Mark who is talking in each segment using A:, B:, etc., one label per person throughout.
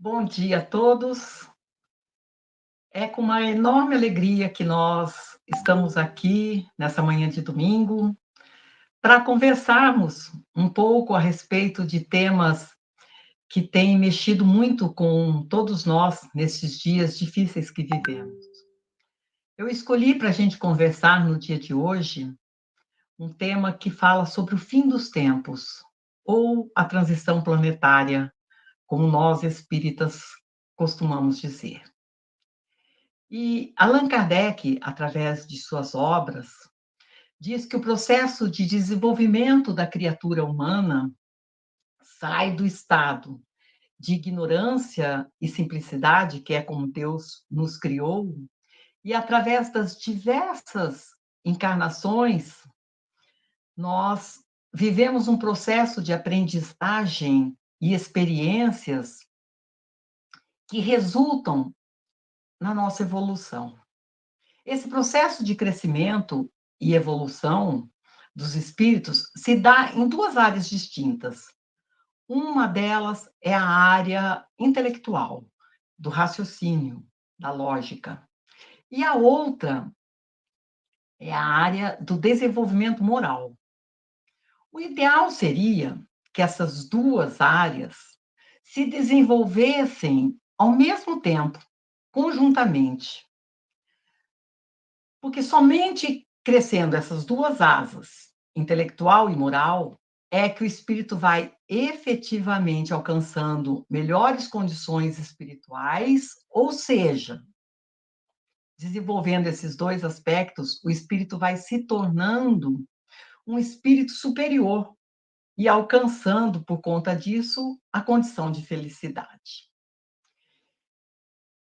A: Bom dia a todos. É com uma enorme alegria que nós estamos aqui nessa manhã de domingo para conversarmos um pouco a respeito de temas que têm mexido muito com todos nós nesses dias difíceis que vivemos. Eu escolhi para a gente conversar no dia de hoje um tema que fala sobre o fim dos tempos ou a transição planetária, como nós espíritas costumamos dizer. E Allan Kardec, através de suas obras, diz que o processo de desenvolvimento da criatura humana sai do estado de ignorância e simplicidade, que é como Deus nos criou, e através das diversas encarnações, nós vivemos um processo de aprendizagem e experiências que resultam na nossa evolução. Esse processo de crescimento e evolução dos espíritos se dá em duas áreas distintas. Uma delas é a área intelectual, do raciocínio, da lógica. E a outra é a área do desenvolvimento moral. O ideal seria que essas duas áreas se desenvolvessem ao mesmo tempo, conjuntamente. Porque somente crescendo essas duas asas, intelectual e moral, é que o espírito vai efetivamente alcançando melhores condições espirituais, ou seja, desenvolvendo esses dois aspectos, o espírito vai se tornando um espírito superior e alcançando, por conta disso, a condição de felicidade.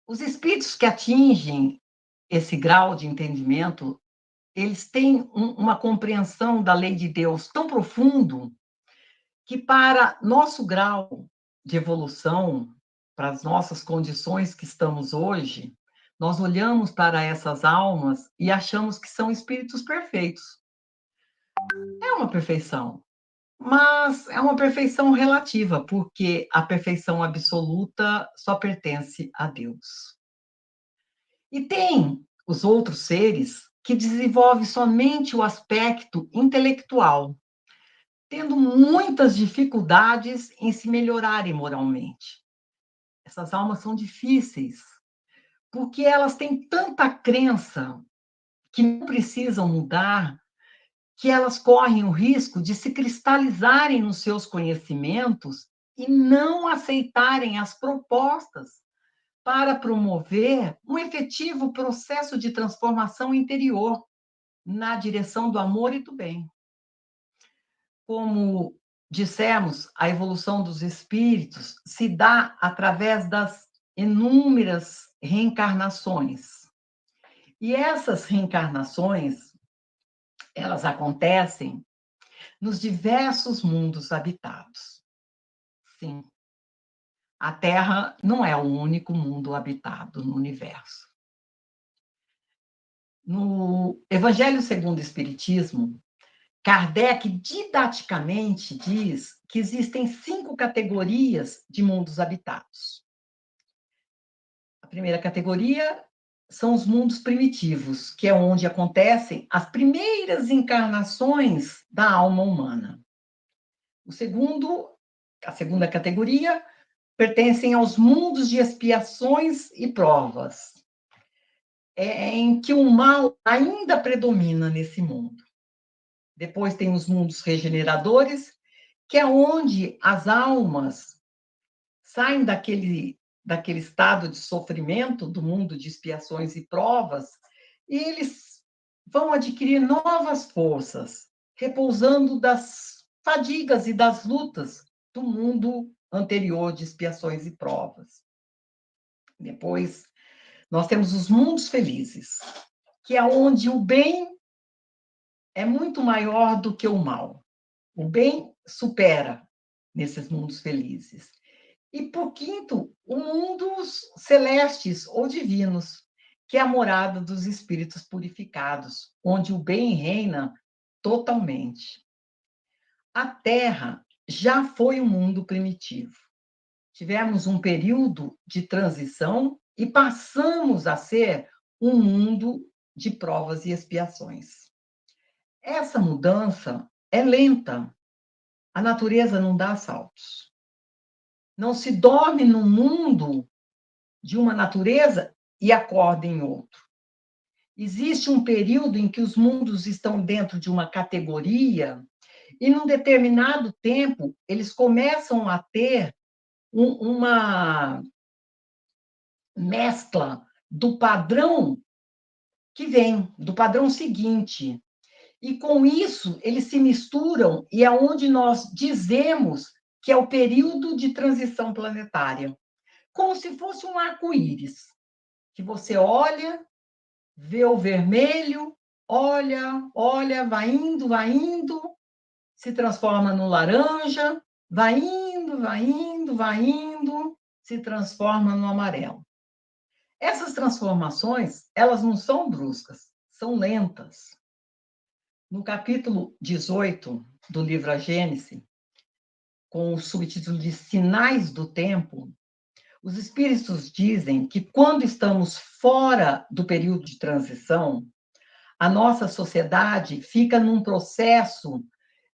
A: Os espíritos que atingem esse grau de entendimento, eles têm uma compreensão da lei de Deus tão profundo que, para nosso grau de evolução, para as nossas condições que estamos hoje, nós olhamos para essas almas e achamos que são espíritos perfeitos. É uma perfeição, mas é uma perfeição relativa, porque a perfeição absoluta só pertence a Deus. E tem os outros seres que desenvolvem somente o aspecto intelectual, tendo muitas dificuldades em se melhorarem moralmente. Essas almas são difíceis, porque elas têm tanta crença que não precisam mudar, que elas correm o risco de se cristalizarem nos seus conhecimentos e não aceitarem as propostas para promover um efetivo processo de transformação interior na direção do amor e do bem. Como dissemos, a evolução dos espíritos se dá através das inúmeras reencarnações. E essas reencarnações, elas acontecem nos diversos mundos habitados. Sim, a Terra não é o único mundo habitado no universo. No Evangelho segundo o Espiritismo, Kardec didaticamente diz que existem 5 categorias de mundos habitados. A primeira categoria são os mundos primitivos, que é onde acontecem as primeiras encarnações da alma humana. A segunda categoria pertencem aos mundos de expiações e provas, em que o mal ainda predomina nesse mundo. Depois tem os mundos regeneradores, que é onde as almas saem daquele estado de sofrimento do mundo de expiações e provas, e eles vão adquirir novas forças, repousando das fadigas e das lutas do mundo anterior de expiações e provas. Depois, nós temos os mundos felizes, que é onde o bem é muito maior do que o mal. O bem supera nesses mundos felizes. E, por quinto, o mundos celestes ou divinos, que é a morada dos espíritos purificados, onde o bem reina totalmente. A Terra já foi um mundo primitivo. Tivemos um período de transição e passamos a ser um mundo de provas e expiações. Essa mudança é lenta. A natureza não dá saltos. Não se dorme no mundo de uma natureza e acorda em outro. Existe um período em que os mundos estão dentro de uma categoria e, num determinado tempo, eles começam a ter uma mescla do padrão que vem, do padrão seguinte. E, com isso, eles se misturam e é onde nós dizemos que é o período de transição planetária. Como se fosse um arco-íris, que você olha, vê o vermelho, olha, vai indo, se transforma no laranja, vai indo, se transforma no amarelo. Essas transformações, elas não são bruscas, são lentas. No capítulo 18 do livro A Gênese, com o subtítulo de Sinais do Tempo, os espíritos dizem que quando estamos fora do período de transição, a nossa sociedade fica num processo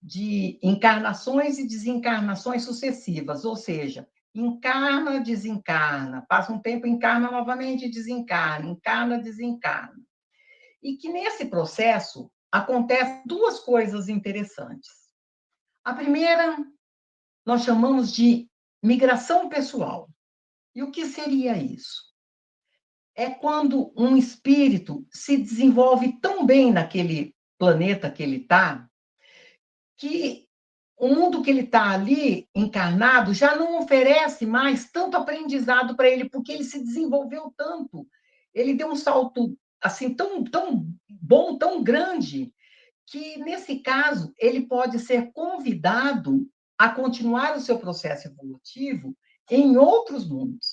A: de encarnações e desencarnações sucessivas, ou seja, encarna, desencarna, passa um tempo, encarna novamente, desencarna, encarna, desencarna. E que nesse processo acontecem duas coisas interessantes. A primeira, nós chamamos de migração pessoal. E o que seria isso? É quando um espírito se desenvolve tão bem naquele planeta que ele está, que o mundo que ele está ali encarnado já não oferece mais tanto aprendizado para ele, porque ele se desenvolveu tanto. Ele deu um salto assim tão bom, tão grande, que nesse caso ele pode ser convidado a continuar o seu processo evolutivo em outros mundos.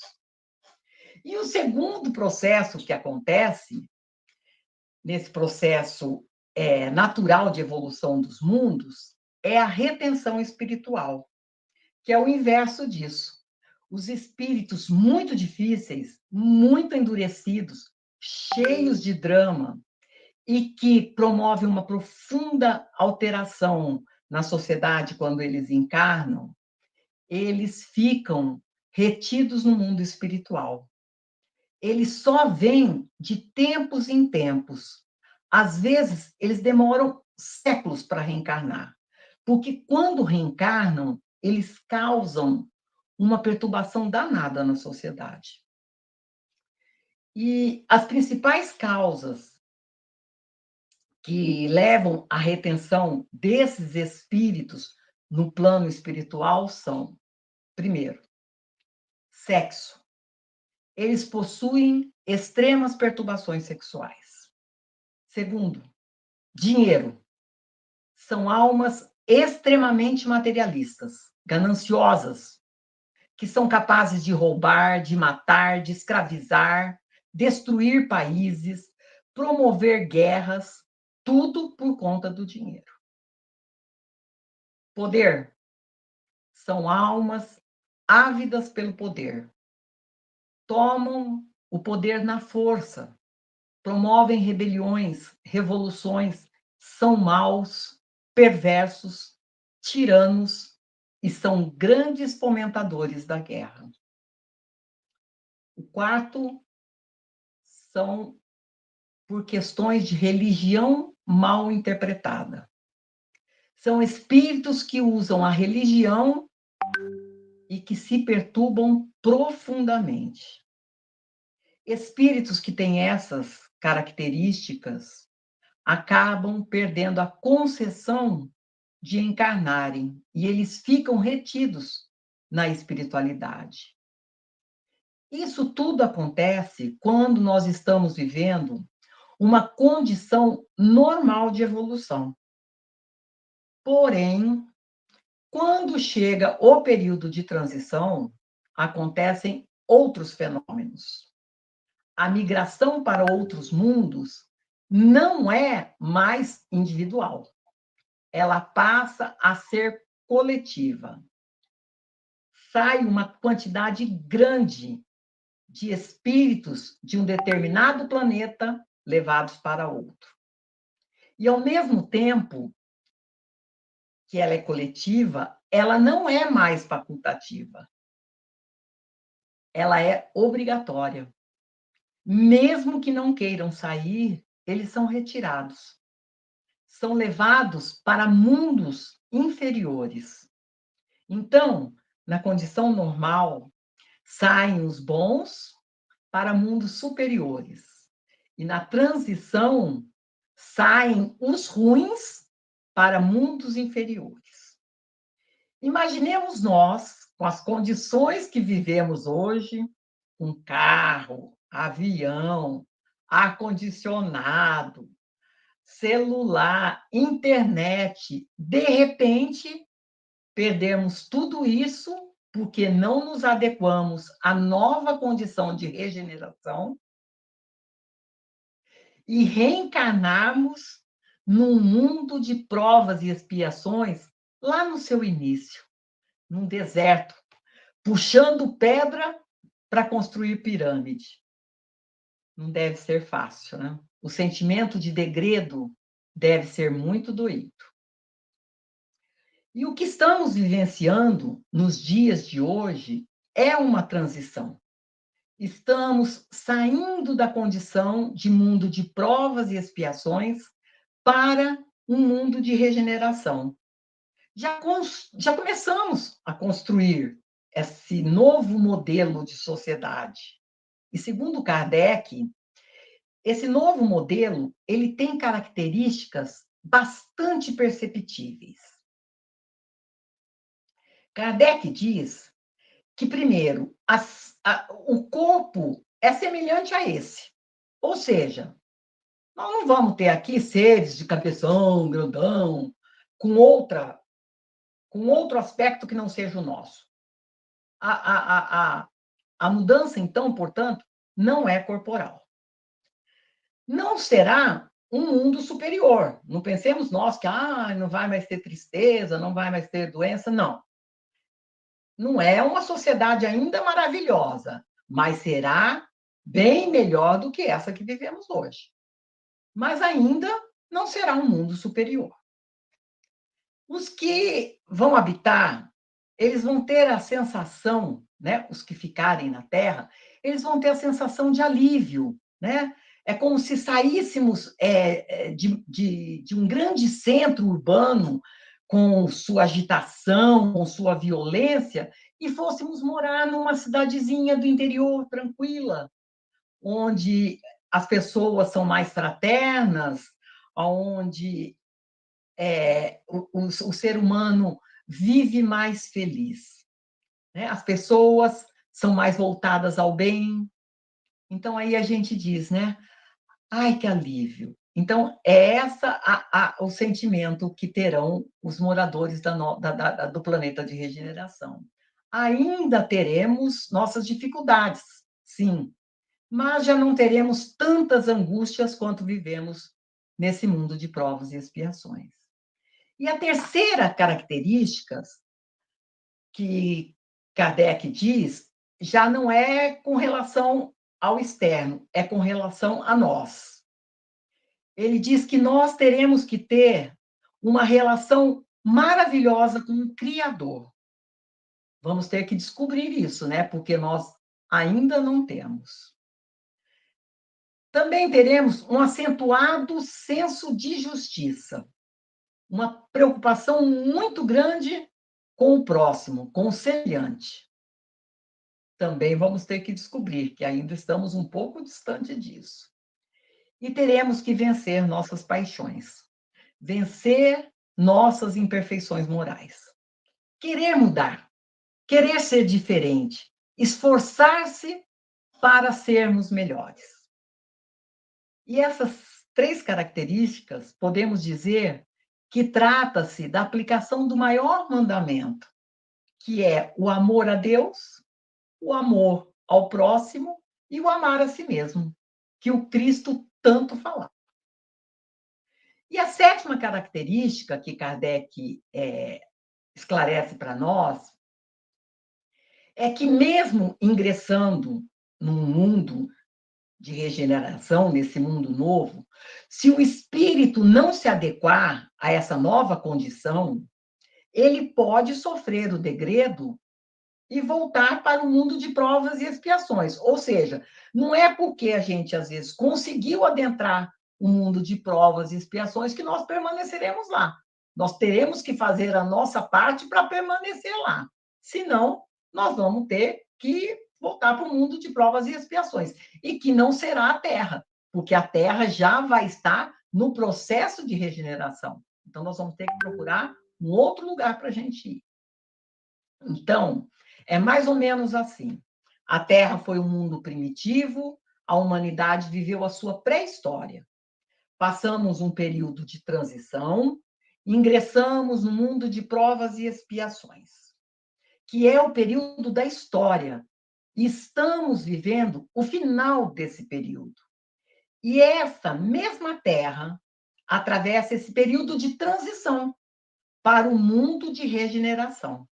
A: E o segundo processo que acontece, nesse processo natural de evolução dos mundos, é a retenção espiritual, que é o inverso disso. Os espíritos muito difíceis, muito endurecidos, cheios de drama, e que promovem uma profunda alteração na sociedade quando eles encarnam, eles ficam retidos no mundo espiritual. Eles só vêm de tempos em tempos. Às vezes, eles demoram séculos para reencarnar, porque quando reencarnam, eles causam uma perturbação danada na sociedade. E as principais causas que levam à retenção desses espíritos no plano espiritual são, primeiro, sexo. Eles possuem extremas perturbações sexuais. Segundo, dinheiro. São almas extremamente materialistas, gananciosas, que são capazes de roubar, de matar, de escravizar, destruir países, promover guerras, tudo por conta do dinheiro. Poder. São almas ávidas pelo poder. Tomam o poder na força, promovem rebeliões, revoluções, são maus, perversos, tiranos e são grandes fomentadores da guerra. O quarto são por questões de religião mal interpretada. São espíritos que usam a religião e que se perturbam profundamente. Espíritos que têm essas características acabam perdendo a concessão de encarnarem e eles ficam retidos na espiritualidade. Isso tudo acontece quando nós estamos vivendo uma condição normal de evolução. Porém, quando chega o período de transição, acontecem outros fenômenos. A migração para outros mundos não é mais individual. Ela passa a ser coletiva. sai uma quantidade grande de espíritos de um determinado planeta levados para outro. E, ao mesmo tempo que ela é coletiva, ela não é mais facultativa, ela é obrigatória. Mesmo que não queiram sair, eles são retirados, são levados para mundos inferiores. Então, na condição normal, saem os bons para mundos superiores. E na transição, saem os ruins para mundos inferiores. Imaginemos nós, com as condições que vivemos hoje, um carro, avião, ar-condicionado, celular, internet, de repente, perdemos tudo isso porque não nos adequamos à nova condição de regeneração e reencarnarmos num mundo de provas e expiações lá no seu início, num deserto, puxando pedra para construir pirâmide. Não deve ser fácil, né? O sentimento de degredo deve ser muito doído. E o que estamos vivenciando nos dias de hoje é uma transição. Estamos saindo da condição de mundo de provas e expiações para um mundo de regeneração. Já começamos a construir esse novo modelo de sociedade. E, segundo Kardec, esse novo modelo ele tem características bastante perceptíveis. Kardec diz que, primeiro, o corpo é semelhante a esse. Ou seja, nós não vamos ter aqui seres de cabeção, grandão, com outro aspecto que não seja o nosso. A, a, a, a, a mudança, então, portanto, não é corporal. Não será um mundo superior. Não pensemos nós que não vai mais ter tristeza, não vai mais ter doença. Não. Não é uma sociedade ainda maravilhosa, mas será bem melhor do que essa que vivemos hoje. Mas ainda não será um mundo superior. Os que vão habitar, eles vão ter a sensação, né? Os que ficarem na Terra, eles vão ter a sensação de alívio, né? É como se saíssemos de um grande centro urbano com sua agitação, com sua violência, e fôssemos morar numa cidadezinha do interior tranquila, onde as pessoas são mais fraternas, onde o ser humano vive mais feliz, né? As pessoas são mais voltadas ao bem. Então, aí a gente diz, né? Ai, que alívio. Então, é essa o sentimento que terão os moradores do planeta de regeneração. Ainda teremos nossas dificuldades, sim, mas já não teremos tantas angústias quanto vivemos nesse mundo de provas e expiações. E a terceira característica que Kardec diz já não é com relação ao externo, é com relação a nós. Ele diz que nós teremos que ter uma relação maravilhosa com o Criador. Vamos ter que descobrir isso, né? Porque nós ainda não temos. Também teremos um acentuado senso de justiça, uma preocupação muito grande com o próximo, com o semelhante. Também vamos ter que descobrir que ainda estamos um pouco distante disso. E teremos que vencer nossas paixões, vencer nossas imperfeições morais. Querer mudar, querer ser diferente, esforçar-se para sermos melhores. E essas três características, podemos dizer que trata-se da aplicação do maior mandamento, que é o amor a Deus, o amor ao próximo e o amar a si mesmo, que o Cristo tanto falava. E a sétima característica que Kardec esclarece para nós é que mesmo ingressando num mundo de regeneração, nesse mundo novo, se o espírito não se adequar a essa nova condição, ele pode sofrer o degredo e voltar para o mundo de provas e expiações. Ou seja, não é porque a gente, às vezes, conseguiu adentrar o mundo de provas e expiações que nós permaneceremos lá. Nós teremos que fazer a nossa parte para permanecer lá. Senão, nós vamos ter que voltar para o mundo de provas e expiações. E que não será a Terra, porque a Terra já vai estar no processo de regeneração. Então, nós vamos ter que procurar um outro lugar para a gente ir. Então, é mais ou menos assim. A Terra foi um mundo primitivo, a humanidade viveu a sua pré-história. Passamos um período de transição, ingressamos no mundo de provas e expiações, que é o período da história. E estamos vivendo o final desse período. E essa mesma Terra atravessa esse período de transição para o mundo de regeneração.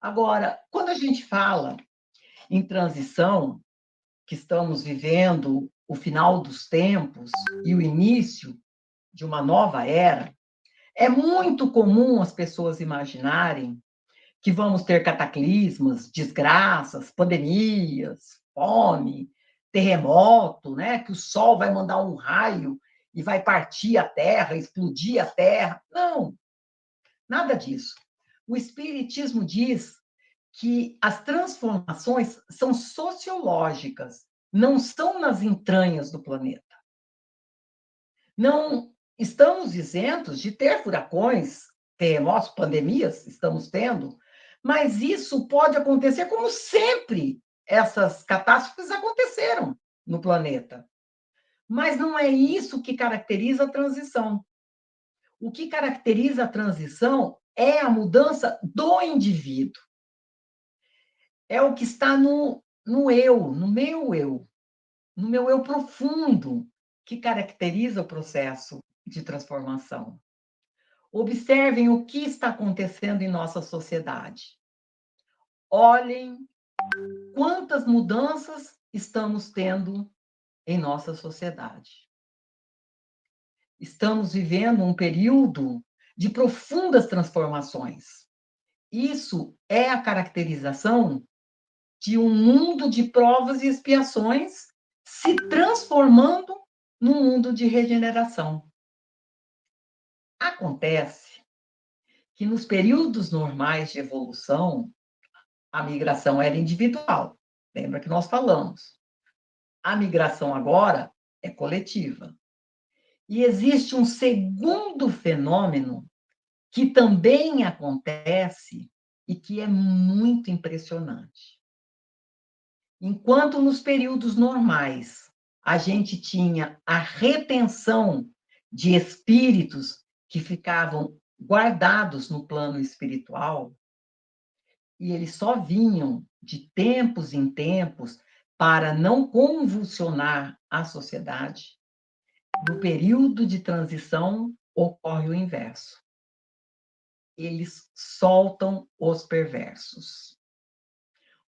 A: Agora, quando a gente fala em transição, que estamos vivendo o final dos tempos e o início de uma nova era, é muito comum as pessoas imaginarem que vamos ter cataclismas, desgraças, pandemias, fome, terremoto, né? Que o Sol vai mandar um raio e vai partir a Terra, explodir a Terra. Não, nada disso. O Espiritismo diz que as transformações são sociológicas, não são nas entranhas do planeta. Não estamos isentos de ter furacões, terremotos, pandemias, estamos tendo, mas isso pode acontecer como sempre essas catástrofes aconteceram no planeta. Mas não é isso que caracteriza a transição. O que caracteriza a transição é a mudança do indivíduo. É o que está no eu, no meu eu, no meu eu profundo, que caracteriza o processo de transformação. Observem o que está acontecendo em nossa sociedade. Olhem quantas mudanças estamos tendo em nossa sociedade. Estamos vivendo um período de profundas transformações. Isso é a caracterização de um mundo de provas e expiações se transformando num mundo de regeneração. Acontece que nos períodos normais de evolução, a migração era individual. Lembra que nós falamos? A migração agora é coletiva. E existe um segundo fenômeno que também acontece e que é muito impressionante. Enquanto nos períodos normais a gente tinha a retenção de espíritos que ficavam guardados no plano espiritual, e eles só vinham de tempos em tempos para não convulsionar a sociedade, no período de transição ocorre o inverso. Eles soltam os perversos.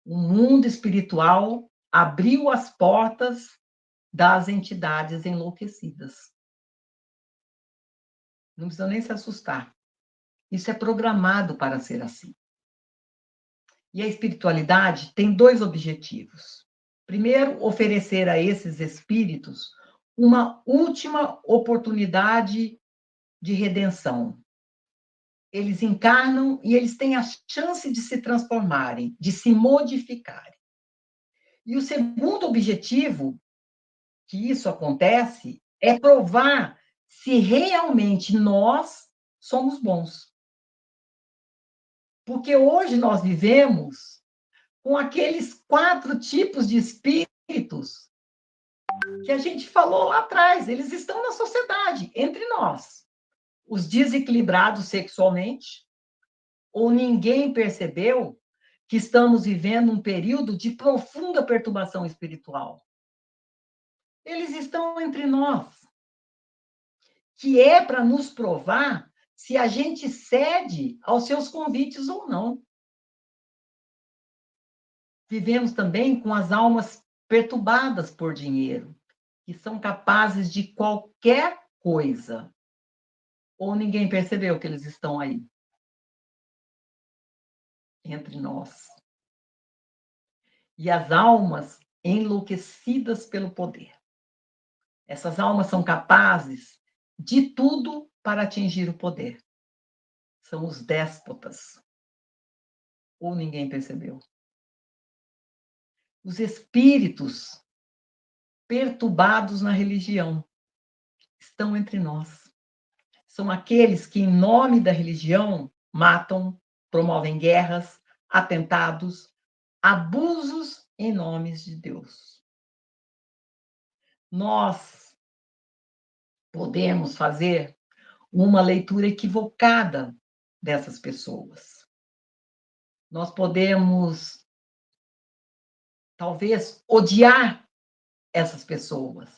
A: O mundo espiritual abriu as portas das entidades enlouquecidas. Não precisa nem se assustar. Isso é programado para ser assim. E a espiritualidade tem dois objetivos. Primeiro, oferecer a esses espíritos uma última oportunidade de redenção. Eles encarnam e eles têm a chance de se transformarem, de se modificarem. E o segundo objetivo que isso acontece é provar se realmente nós somos bons. Porque hoje nós vivemos com aqueles 4 tipos de espíritos que a gente falou lá atrás, eles estão na sociedade, entre nós. Os desequilibrados sexualmente, ou ninguém percebeu que estamos vivendo um período de profunda perturbação espiritual. Eles estão entre nós, que é para nos provar se a gente cede aos seus convites ou não. Vivemos também com as almas perturbadas por dinheiro, que são capazes de qualquer coisa. Ou ninguém percebeu que eles estão aí, entre nós. E as almas enlouquecidas pelo poder. Essas almas são capazes de tudo para atingir o poder. São os déspotas. Ou ninguém percebeu. Os espíritos perturbados na religião estão entre nós. São aqueles que, em nome da religião, matam, promovem guerras, atentados, abusos em nomes de Deus. Nós podemos fazer uma leitura equivocada dessas pessoas. Nós podemos, talvez, odiar essas pessoas,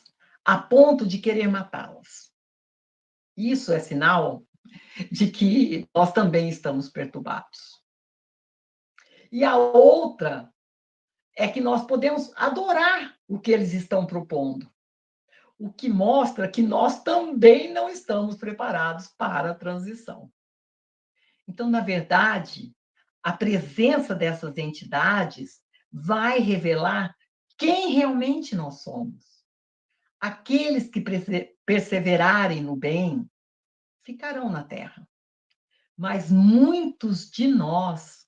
A: a ponto de querer matá-las. Isso é sinal de que nós também estamos perturbados. E a outra é que nós podemos adorar o que eles estão propondo, o que mostra que nós também não estamos preparados para a transição. Então, na verdade, a presença dessas entidades vai revelar quem realmente nós somos. Aqueles que perseverarem no bem ficarão na Terra, mas muitos de nós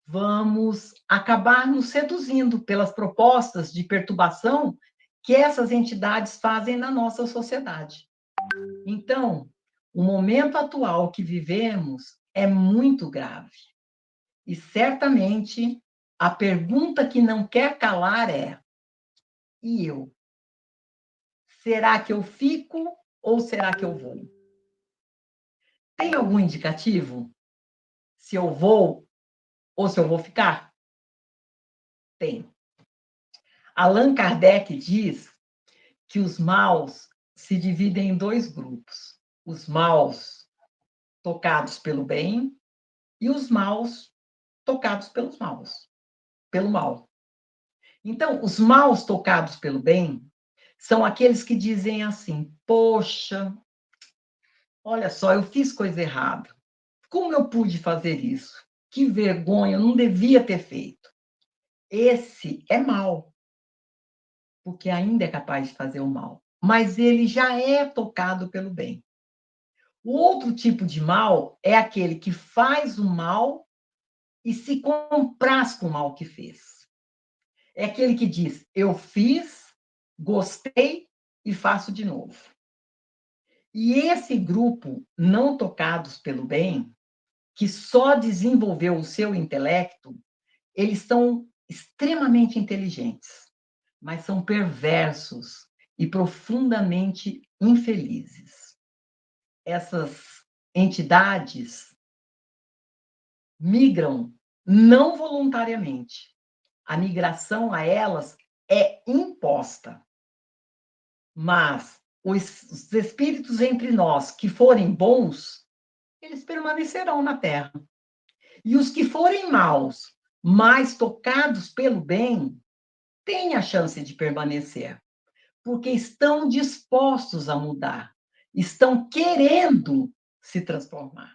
A: vamos acabar nos seduzindo pelas propostas de perturbação que essas entidades fazem na nossa sociedade. Então, o momento atual que vivemos é muito grave. E certamente a pergunta que não quer calar é: e eu? Será que eu fico ou será que eu vou? Tem algum indicativo se eu vou ou se eu vou ficar? Tem. Allan Kardec diz que os maus se dividem em dois grupos: os maus tocados pelo bem e os maus tocados pelo mal. Então, os maus tocados pelo bem são aqueles que dizem assim: poxa, olha só, eu fiz coisa errada. Como eu pude fazer isso? Que vergonha, eu não devia ter feito. Esse é mau, porque ainda é capaz de fazer o mal, mas ele já é tocado pelo bem. O outro tipo de mal é aquele que faz o mal e se compraz com o mal que fez. É aquele que diz: eu fiz, gostei e faço de novo. E esse grupo, não tocados pelo bem, que só desenvolveu o seu intelecto, eles são extremamente inteligentes, mas são perversos e profundamente infelizes. Essas entidades migram não voluntariamente. A migração a elas é imposta. Mas os espíritos entre nós que forem bons, eles permanecerão na Terra. E os que forem maus, mas tocados pelo bem, têm a chance de permanecer, porque estão dispostos a mudar, estão querendo se transformar.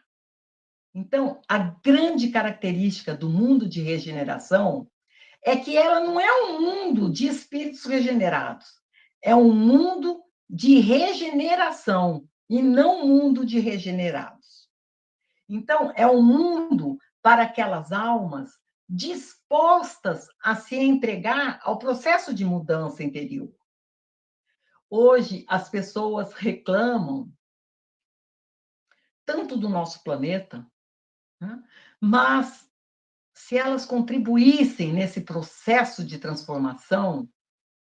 A: Então, a grande característica do mundo de regeneração é que ela não é um mundo de espíritos regenerados, é um mundo de regeneração e não um mundo de regenerados. Então, é um mundo para aquelas almas dispostas a se entregar ao processo de mudança interior. Hoje, as pessoas reclamam tanto do nosso planeta, né? Mas se elas contribuíssem nesse processo de transformação,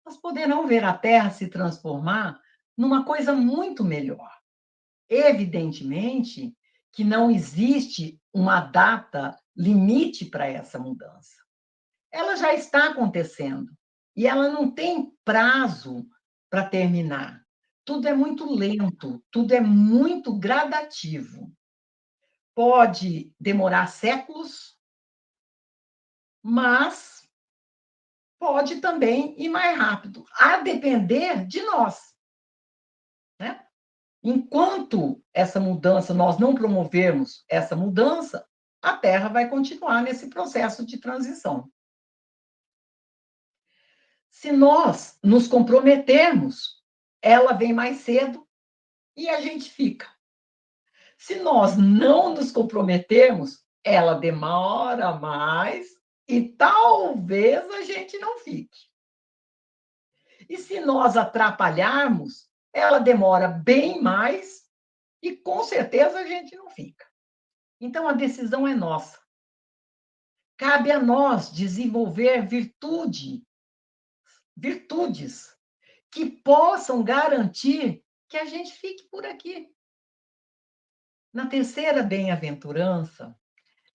A: elas poderão ver a Terra se transformar numa coisa muito melhor. Evidentemente que não existe uma data limite para essa mudança. Ela já está acontecendo e ela não tem prazo para terminar. Tudo é muito lento, tudo é muito gradativo. Pode demorar séculos, mas pode também ir mais rápido, a depender de nós, né? Enquanto essa mudança, nós não promovermos essa mudança, a Terra vai continuar nesse processo de transição. Se nós nos comprometermos, ela vem mais cedo e a gente fica. Se nós não nos comprometermos, ela demora mais e talvez a gente não fique. E se nós atrapalharmos, ela demora bem mais e com certeza a gente não fica. Então a decisão é nossa. Cabe a nós desenvolver virtudes que possam garantir que a gente fique por aqui. Na terceira bem-aventurança,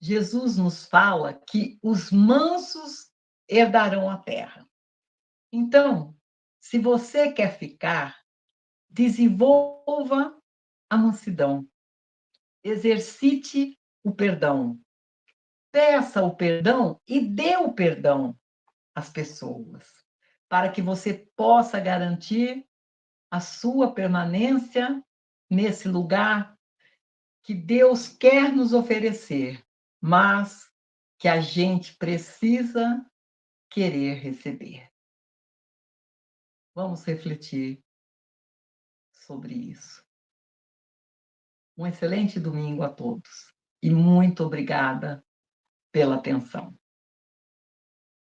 A: Jesus nos fala que os mansos herdarão a terra. Então, se você quer ficar, desenvolva a mansidão, exercite o perdão, peça o perdão e dê o perdão às pessoas, para que você possa garantir a sua permanência nesse lugar que Deus quer nos oferecer, mas que a gente precisa querer receber. Vamos refletir sobre isso. Um excelente domingo a todos e muito obrigada pela atenção.